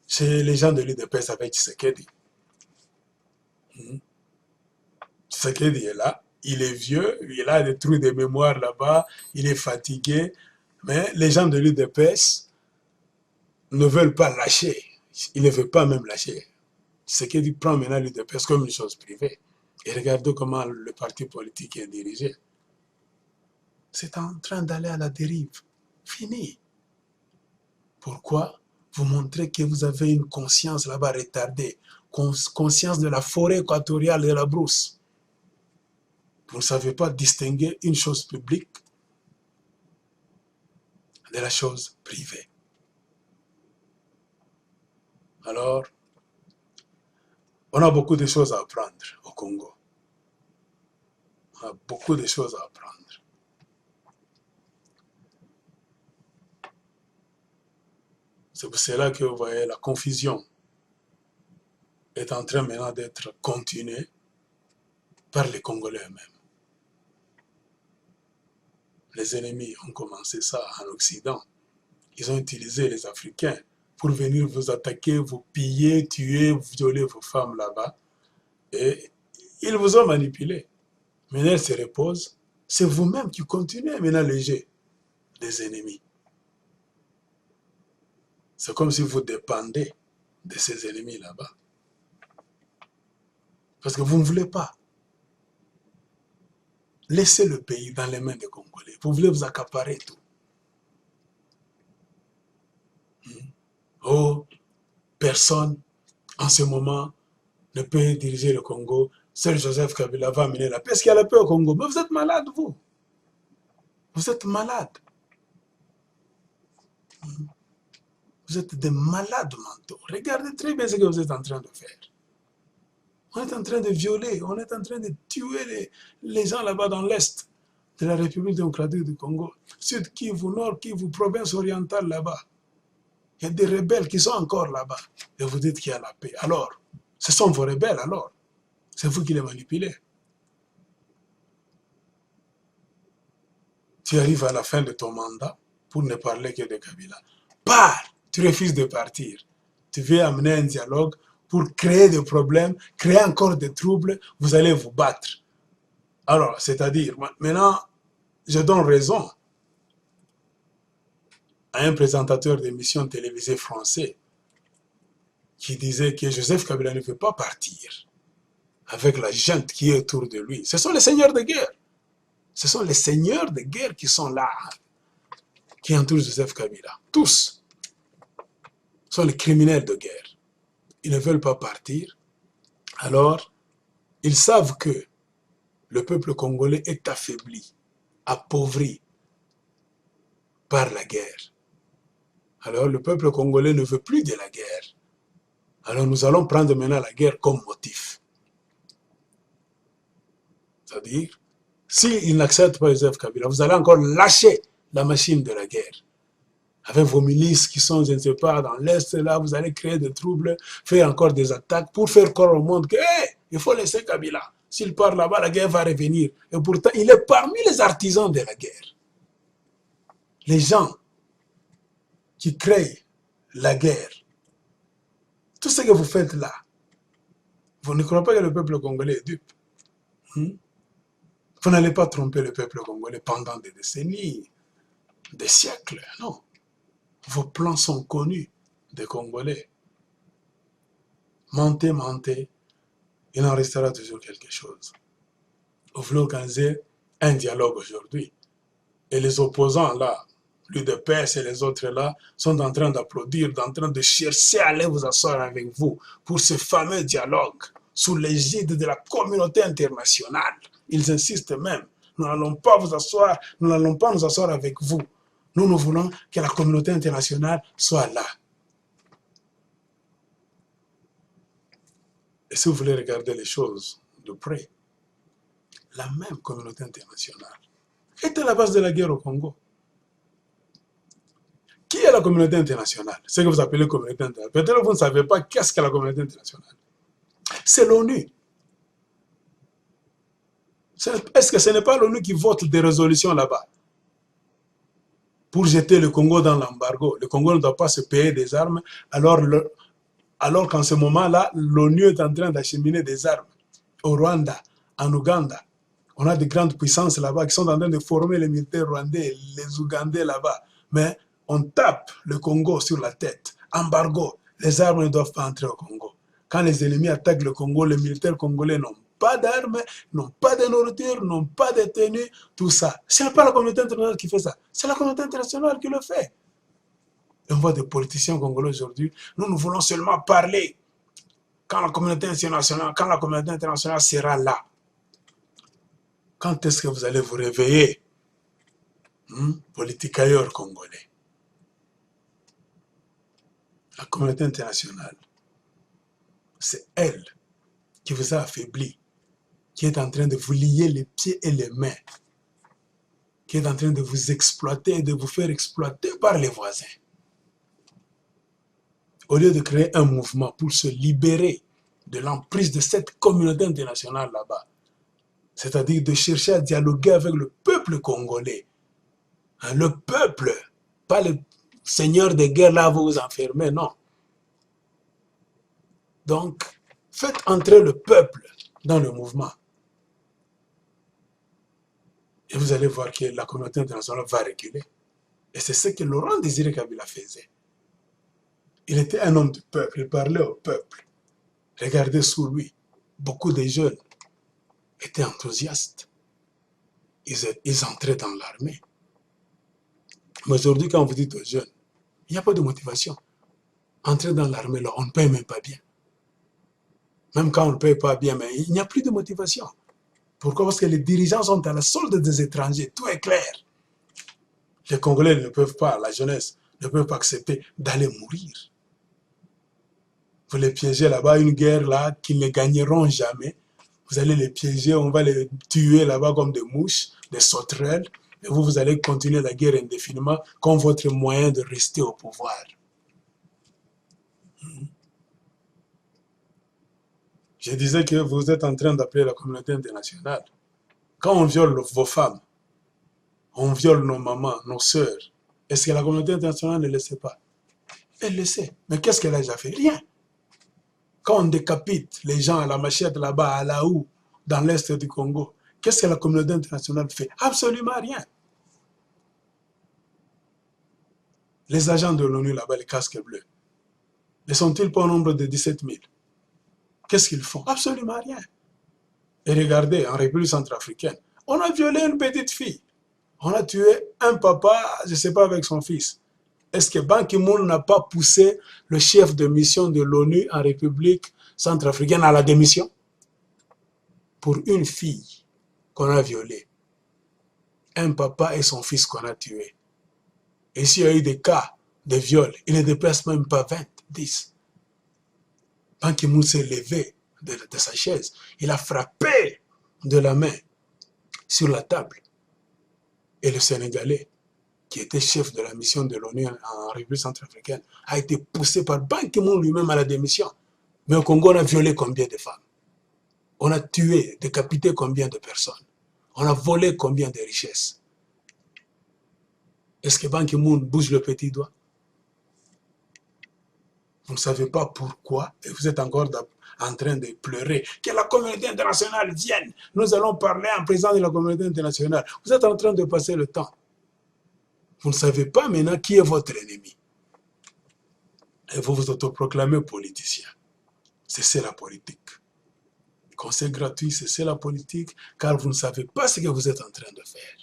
[SPEAKER 1] chez les gens de l'UDPS avec Tshisekedi. Tshisekedi est là, il est vieux, il a des trous de mémoire là-bas, il est fatigué, mais les gens de l'UDPS ne veulent pas lâcher. Ils ne veulent pas même lâcher Tshisekedi prend maintenant l'UDPS comme une chose privée. Et regardez comment le parti politique est dirigé. C'est en train d'aller à la dérive. Fini. Pourquoi? Vous montrez que vous avez une conscience là-bas retardée. Conscience de la forêt équatoriale et de la brousse. Vous ne savez pas distinguer une chose publique de la chose privée. Alors, on a beaucoup de choses à apprendre au Congo. On a beaucoup de choses à apprendre. C'est pour cela que vous voyez la confusion est en train maintenant d'être continuée par les Congolais eux-mêmes. Les ennemis ont commencé ça en Occident. Ils ont utilisé les Africains pour venir vous attaquer, vous piller, tuer, violer vos femmes là-bas. Et ils vous ont manipulé. Maintenant, elles se reposent. C'est vous-même qui continuez à ménager les ennemis. C'est comme si vous dépendez de ces ennemis là-bas. Parce que vous ne voulez pas laisser le pays dans les mains des Congolais. Vous voulez vous accaparer tout. Oh, personne en ce moment ne peut diriger le Congo. Seul Joseph Kabila va amener la paix. Est-ce qu'il y a la paix au Congo? Mais vous êtes malade, vous. Vous êtes malade. Vous êtes des malades mentaux. Regardez très bien ce que vous êtes en train de faire. On est en train de violer, on est en train de tuer les gens là-bas dans l'Est de la République démocratique du Congo. Sud Kivu, Nord Kivu, province orientale là-bas. Il y a des rebelles qui sont encore là-bas. Et vous dites qu'il y a la paix. Alors, ce sont vos rebelles alors. C'est vous qui les manipulez. Tu arrives à la fin de ton mandat pour ne parler que de Kabila. Pars! Tu refuses de partir. Tu veux amener un dialogue pour créer des problèmes, créer encore des troubles, vous allez vous battre. Alors, c'est-à-dire, maintenant, je donne raison à un présentateur d'émission télévisée français qui disait que Joseph Kabila ne veut pas partir avec la junte qui est autour de lui. Ce sont les seigneurs de guerre. Ce sont les seigneurs de guerre qui sont là, qui entourent Joseph Kabila. Tous sont les criminels de guerre. Ils ne veulent pas partir. Alors, ils savent que le peuple congolais est affaibli, appauvri par la guerre. Alors, le peuple congolais ne veut plus de la guerre. Alors, nous allons prendre maintenant la guerre comme motif. C'est-à-dire, s'ils n'acceptent pas Joseph Kabila, vous allez encore lâcher la machine de la guerre. Avec vos milices qui sont, je ne sais pas, dans l'Est, là, vous allez créer des troubles, faire encore des attaques pour faire croire au monde que, il faut laisser Kabila. S'il part là-bas, la guerre va revenir. Et pourtant, il est parmi les artisans de la guerre. Les gens qui créent la guerre. Tout ce que vous faites là, vous ne croyez pas que le peuple congolais est dupe. Vous n'allez pas tromper le peuple congolais pendant des décennies, des siècles, non. Vos plans sont connus des Congolais. Mentez, mentez, il en restera toujours quelque chose. Vous voulez organiser un dialogue aujourd'hui. Et les opposants là, l'UDPS et les autres là, sont en train d'applaudir, en train de chercher à aller vous asseoir avec vous pour ce fameux dialogue sous l'égide de la communauté internationale. Ils insistent même. Nous n'allons pas vous asseoir, nous n'allons pas nous asseoir avec vous. Nous voulons que la communauté internationale soit là. Et si vous voulez regarder les choses de près, la même communauté internationale est à la base de la guerre au Congo. Qui est la communauté internationale? Ce que vous appelez communauté internationale. Peut-être que vous ne savez pas qu'est-ce que la communauté internationale. C'est l'ONU. Est-ce que ce n'est pas l'ONU qui vote des résolutions là-bas pour jeter le Congo dans l'embargo? Le Congo ne doit pas se payer des armes, alors qu'en ce moment-là, l'ONU est en train d'acheminer des armes au Rwanda, en Ouganda. On a de grandes puissances là-bas qui sont en train de former les militaires rwandais, les Ougandais là-bas. Mais on tape le Congo sur la tête. Embargo, les armes ne doivent pas entrer au Congo. Quand les ennemis attaquent le Congo, les militaires congolais n'ont pas d'armes, n'ont pas de nourriture, n'ont pas de tenue, tout ça. Ce n'est pas la communauté internationale qui fait ça, c'est la communauté internationale qui le fait. Et on voit des politiciens congolais aujourd'hui, nous voulons seulement parler quand la communauté internationale sera là. Quand est-ce que vous allez vous réveiller, politicailleurs congolais? La communauté internationale, c'est elle qui vous a affaibli, qui est en train de vous lier les pieds et les mains, qui est en train de vous exploiter et de vous faire exploiter par les voisins. Au lieu de créer un mouvement pour se libérer de l'emprise de cette communauté internationale là-bas, c'est-à-dire de chercher à dialoguer avec le peuple congolais, le peuple, pas le seigneur de guerre là, vous vous enfermez, non. Donc, faites entrer le peuple dans le mouvement. Et vous allez voir que la communauté internationale va reculer. Et c'est ce que Laurent Désiré Kabila faisait. Il était un homme du peuple, il parlait au peuple. Regardez sous lui, beaucoup de jeunes étaient enthousiastes. Ils entraient dans l'armée. Mais aujourd'hui, quand vous dites aux jeunes, il n'y a pas de motivation. Entrer dans l'armée, là, on ne paye même pas bien. Même quand on ne paye pas bien, mais il n'y a plus de motivation. Pourquoi? Parce que les dirigeants sont à la solde des étrangers. Tout est clair. Les Congolais ne peuvent pas, la jeunesse, ne peuvent pas accepter d'aller mourir. Vous les piégez là-bas, une guerre là, qu'ils ne gagneront jamais. Vous allez les piéger, on va les tuer là-bas comme des mouches, des sauterelles. Et vous allez continuer la guerre indéfiniment comme votre moyen de rester au pouvoir. Je disais que vous êtes en train d'appeler la communauté internationale. Quand on viole vos femmes, on viole nos mamans, nos sœurs, est-ce que la communauté internationale ne le sait pas? Elle le sait. Mais qu'est-ce qu'elle a déjà fait? Rien. Quand on décapite les gens à la machette là-bas, à la houe, dans l'est du Congo, qu'est-ce que la communauté internationale fait? Absolument rien. Les agents de l'ONU là-bas, les casques bleus, ne sont-ils pas au nombre de 17 000? Qu'est-ce qu'ils font? Absolument rien. Et regardez, en République centrafricaine, on a violé une petite fille. On a tué un papa, je ne sais pas, avec son fils. Est-ce que Ban Ki-moon n'a pas poussé le chef de mission de l'ONU en République centrafricaine à la démission? Pour une fille qu'on a violée, un papa et son fils qu'on a tués. Et s'il y a eu des cas de viol, il ne dépasse même pas 20, 10. Ban Ki-moon s'est levé de sa chaise. Il a frappé de la main sur la table. Et le Sénégalais, qui était chef de la mission de l'ONU en République centrafricaine, a été poussé par Ban Ki-moon lui-même à la démission. Mais au Congo, on a violé combien de femmes? On a tué, décapité combien de personnes? On a volé combien de richesses? Est-ce que Ban Ki-moon bouge le petit doigt? Vous ne savez pas pourquoi, et vous êtes encore en train de pleurer, que la communauté internationale vienne. Nous allons parler en présence de la communauté internationale. Vous êtes en train de passer le temps. Vous ne savez pas maintenant qui est votre ennemi. Et vous vous autoproclamez politicien. C'est la politique. Conseil gratuit, c'est la politique, car vous ne savez pas ce que vous êtes en train de faire.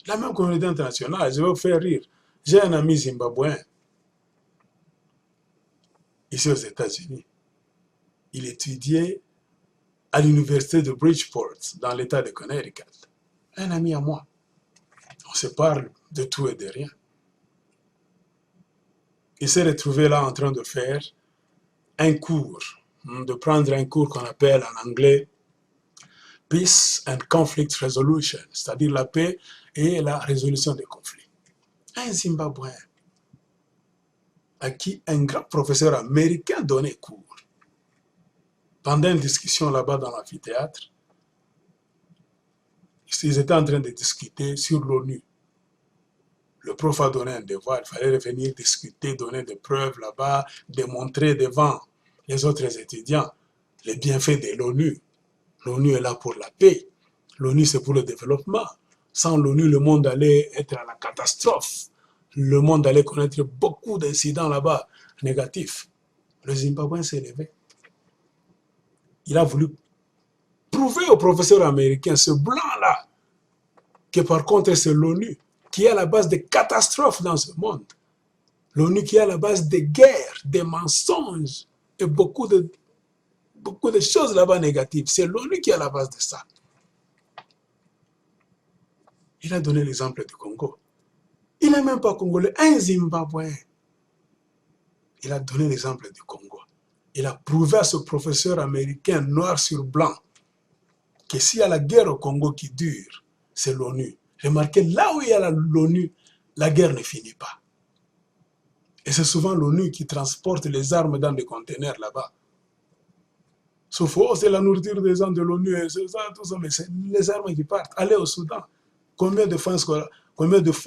[SPEAKER 1] La même communauté internationale, je vais vous faire rire. J'ai un ami zimbabwéen, ici aux États-Unis. Il étudiait à l'université de Bridgeport, dans l'État de Connecticut. Un ami à moi. On se parle de tout et de rien. Il s'est retrouvé là en train de faire un cours, de prendre un cours qu'on appelle en anglais Peace and Conflict Resolution, c'est-à-dire la paix et la résolution des conflits. Un Zimbabwéen à qui un grand professeur américain donnait cours. Pendant une discussion là-bas dans l'amphithéâtre, ils étaient en train de discuter sur l'ONU. Le prof a donné un devoir, il fallait revenir discuter, donner des preuves là-bas, démontrer devant les autres étudiants les bienfaits de l'ONU. L'ONU est là pour la paix. L'ONU, c'est pour le développement. Sans l'ONU, le monde allait être à la catastrophe. le monde allait connaître beaucoup d'incidents là-bas négatifs. Le Zimbabwe s'est levé. Il a voulu prouver aux professeurs américains, ce blanc-là, que par contre c'est l'ONU qui est à la base des catastrophes dans ce monde. L'ONU qui est à la base des guerres, des mensonges et beaucoup de choses là-bas négatives. C'est l'ONU qui est à la base de ça. Il a donné l'exemple du Congo. Il n'est même pas congolais, un Zimbabwéen. Il a donné l'exemple du Congo. Il a prouvé à ce professeur américain noir sur blanc que s'il y a la guerre au Congo qui dure, c'est l'ONU. Remarquez, là où il y a l'ONU, la guerre ne finit pas. Et c'est souvent l'ONU qui transporte les armes dans des conteneurs là-bas. Sauf que c'est la nourriture des gens de l'ONU, c'est ça, tout ça, mais c'est les armes qui partent. Allez au Soudan. Combien de fois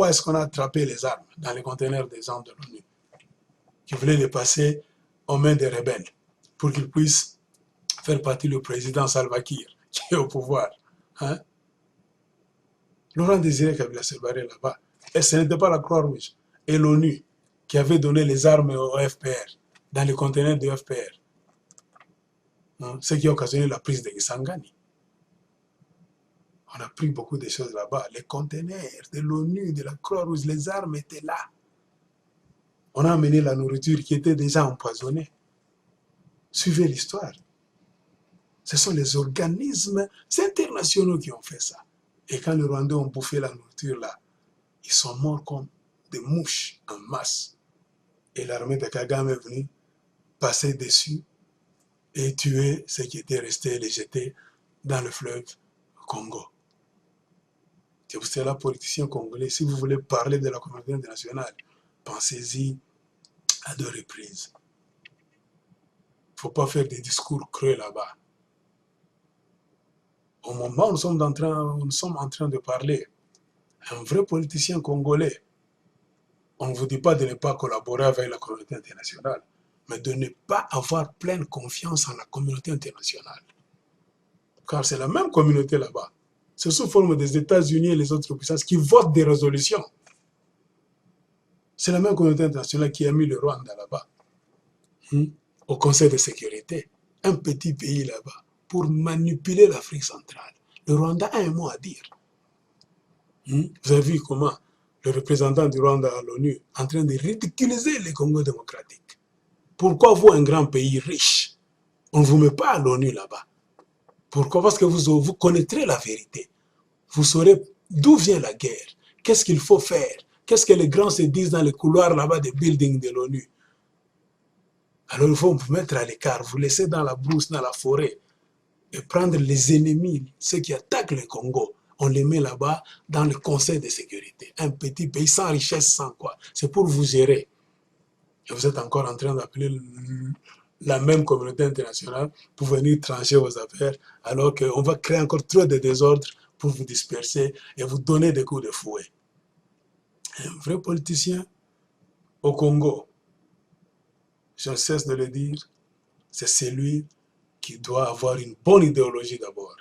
[SPEAKER 1] est-ce qu'on a attrapé les armes dans les conteneurs des gens de l'ONU qui voulaient les passer aux mains des rebelles pour qu'ils puissent faire partie du président Salva Kiir qui est au pouvoir. Hein? Laurent Désiré Kabila s'est barré là-bas. Et ce n'était pas la Croix-Rouge et l'ONU qui avaient donné les armes au FPR, dans les conteneurs du FPR. Hein? Ce qui a occasionné la prise de Kisangani. On a pris beaucoup de choses là-bas. Les conteneurs de l'ONU, de la Croix-Rouge, les armes étaient là. On a amené la nourriture qui était déjà empoisonnée. Suivez l'histoire. Ce sont les organismes internationaux qui ont fait ça. Et quand les Rwandais ont bouffé la nourriture là, ils sont morts comme des mouches en masse. Et l'armée de Kagame est venue passer dessus et tuer ceux qui étaient restés et les jeter dans le fleuve Congo. C'est pour cela, politiciens congolais, si vous voulez parler de la communauté internationale, pensez-y à 2 reprises. Il ne faut pas faire des discours creux là-bas. Au moment où nous sommes en train de parler, un vrai politicien congolais, on ne vous dit pas de ne pas collaborer avec la communauté internationale, mais de ne pas avoir pleine confiance en la communauté internationale. Car c'est la même communauté là-bas. C'est sous forme des États-Unis et les autres puissances qui votent des résolutions. C'est la même communauté internationale qui a mis le Rwanda là-bas, au Conseil de sécurité. Un petit pays là-bas, pour manipuler l'Afrique centrale. Le Rwanda a un mot à dire. Vous avez vu comment le représentant du Rwanda à l'ONU est en train de ridiculiser les Congo démocratiques. Pourquoi vous, un grand pays riche, on ne vous met pas à l'ONU là-bas? Pourquoi? Parce que vous connaîtrez la vérité. Vous saurez d'où vient la guerre, qu'est-ce qu'il faut faire, qu'est-ce que les grands se disent dans les couloirs là-bas des buildings de l'ONU. Alors il faut vous mettre à l'écart, vous laisser dans la brousse, dans la forêt, et prendre les ennemis, ceux qui attaquent le Congo. On les met là-bas dans le Conseil de sécurité. Un petit pays sans richesse, sans quoi. C'est pour vous gérer. Et vous êtes encore en train d'appeler la même communauté internationale pour venir trancher vos affaires, alors qu'on va créer encore trop de désordre pour vous disperser et vous donner des coups de fouet. Un vrai politicien au Congo, je ne cesse de le dire, c'est celui qui doit avoir une bonne idéologie d'abord,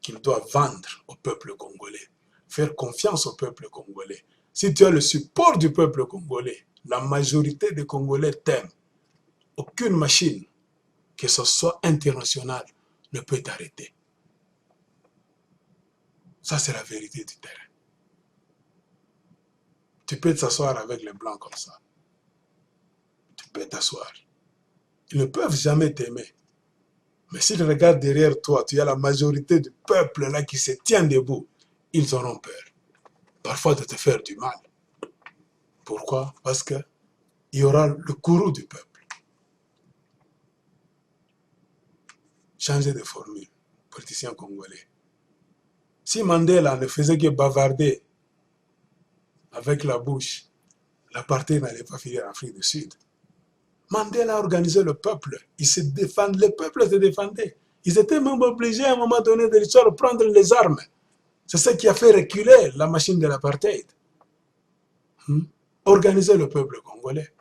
[SPEAKER 1] qu'il doit vendre au peuple congolais, faire confiance au peuple congolais. Si tu as le support du peuple congolais, la majorité des Congolais t'aiment. Aucune machine, que ce soit internationale, ne peut t'arrêter. Ça, c'est la vérité du terrain. Tu peux t'asseoir avec les Blancs comme ça. Tu peux t'asseoir. Ils ne peuvent jamais t'aimer. Mais s'ils regardent derrière toi, tu as la majorité du peuple là qui se tient debout, ils auront peur. Parfois de te faire du mal. Pourquoi? Parce qu'il y aura le courroux du peuple. Changer de formule, politicien congolais. Si Mandela ne faisait que bavarder avec la bouche, l'apartheid n'allait pas finir en Afrique du Sud. Mandela a organisé le peuple. Le peuple se défendait. Ils étaient même obligés à un moment donné de l'histoire de prendre les armes. C'est ce qui a fait reculer la machine de l'apartheid. Organiser le peuple congolais.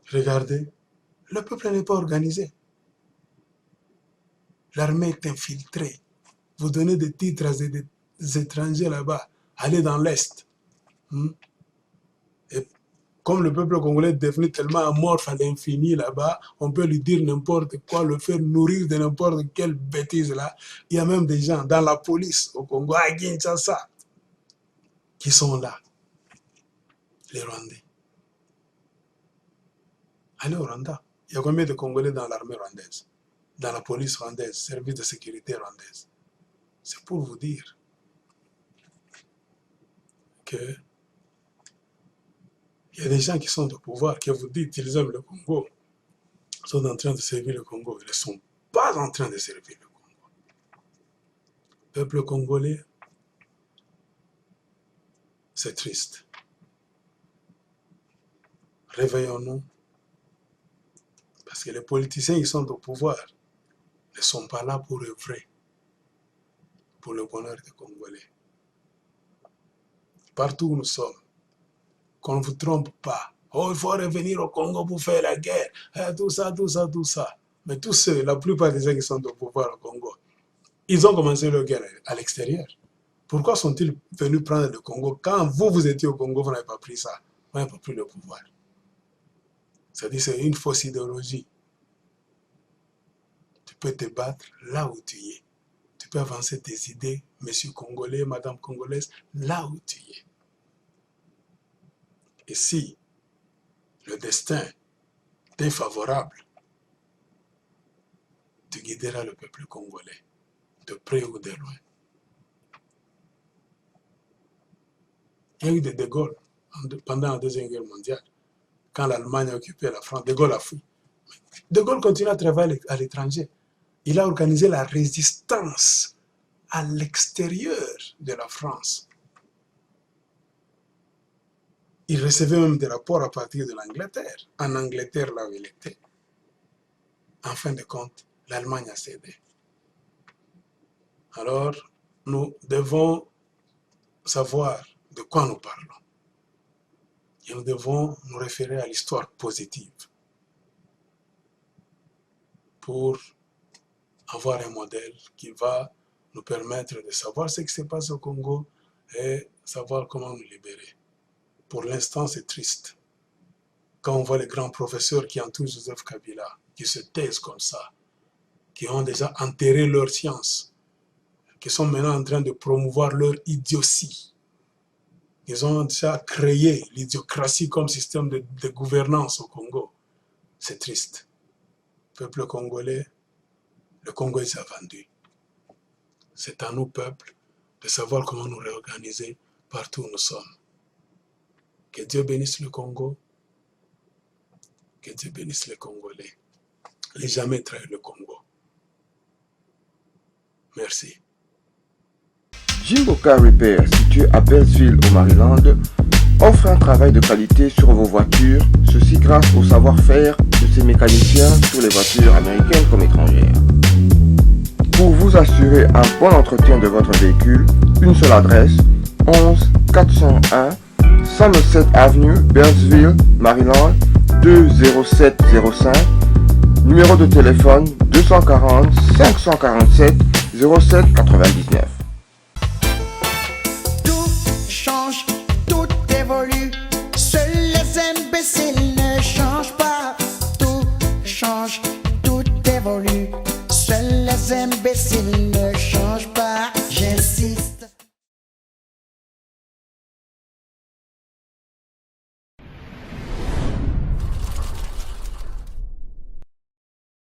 [SPEAKER 1] Regardez, le peuple n'est pas organisé. L'armée est infiltrée. Vous donnez des titres à des étrangers là-bas. aller dans l'Est. Hmm? Et comme le peuple congolais est devenu tellement amorphe à l'infini là-bas, on peut lui dire n'importe quoi, le faire nourrir de n'importe quelle bêtise là. Il y a même des gens dans la police au Congo, à Kinshasa, qui sont là, les Rwandais. Allez au Rwanda. Il y a combien de Congolais dans l'armée rwandaise, dans la police rwandaise, service de sécurité rwandaise? C'est pour vous dire que il y a des gens qui sont au pouvoir, qui vous disent qu'ils aiment le Congo, sont en train de servir le Congo. Ils ne sont pas en train de servir le Congo. Peuple congolais, c'est triste. Réveillons-nous, parce que les politiciens qui sont au pouvoir ne sont pas là pour œuvrer pour le bonheur des Congolais. Partout où nous sommes, qu'on ne vous trompe pas. Oh, il faut revenir au Congo pour faire la guerre. Tout ça, tout ça, tout ça. Mais tous ceux, la plupart des gens qui sont au pouvoir au Congo, ils ont commencé leur guerre à l'extérieur. Pourquoi sont-ils venus prendre le Congo quand vous étiez au Congo, vous n'avez pas pris ça, vous n'avez pas pris le pouvoir? C'est-à-dire c'est une fausse idéologie. Tu peux te battre là où tu es. Tu peux avancer tes idées, monsieur congolais, madame congolaise, là où tu es. Et si le destin t'est favorable, tu guideras le peuple congolais, de près ou de loin. Il y a eu de Gaulle pendant la Deuxième Guerre mondiale, quand l'Allemagne a occupé la France. De Gaulle a fui. De Gaulle continue à travailler à l'étranger. Il a organisé la résistance à l'extérieur de la France. Il recevait même des rapports à partir de l'Angleterre. En Angleterre, là où il était. En fin de compte, l'Allemagne a cédé. Alors, nous devons savoir de quoi nous parlons. Et nous devons nous référer à l'histoire positive pour avoir un modèle qui va nous permettre de savoir ce qui se passe au Congo et savoir comment nous libérer. Pour l'instant, c'est triste. Quand on voit les grands professeurs qui entourent Joseph Kabila, qui se taisent comme ça, qui ont déjà enterré leur science, qui sont maintenant en train de promouvoir leur idiotie. Ils ont déjà créé l'idiocratie comme système de gouvernance au Congo. C'est triste. Peuple congolais, le Congo est vendu. C'est à nous, peuple, de savoir comment nous réorganiser partout où nous sommes. Que Dieu bénisse le Congo, que Dieu bénisse les Congolais. Et jamais trahir le Congo. Merci.
[SPEAKER 2] Jimbo Car Repair, situé à Beltsville au Maryland, offre un travail de qualité sur vos voitures, ceci grâce au savoir-faire de ses mécaniciens sur les voitures américaines comme étrangères. Pour vous assurer un bon entretien de votre véhicule, une seule adresse, 11 401 Somerset Avenue, Beltsville, Maryland, 20705, numéro de téléphone 240 547 0799.
[SPEAKER 3] Seuls les imbéciles ne changent pas. Tout change, tout évolue. Seuls les imbéciles ne changent pas. J'insiste.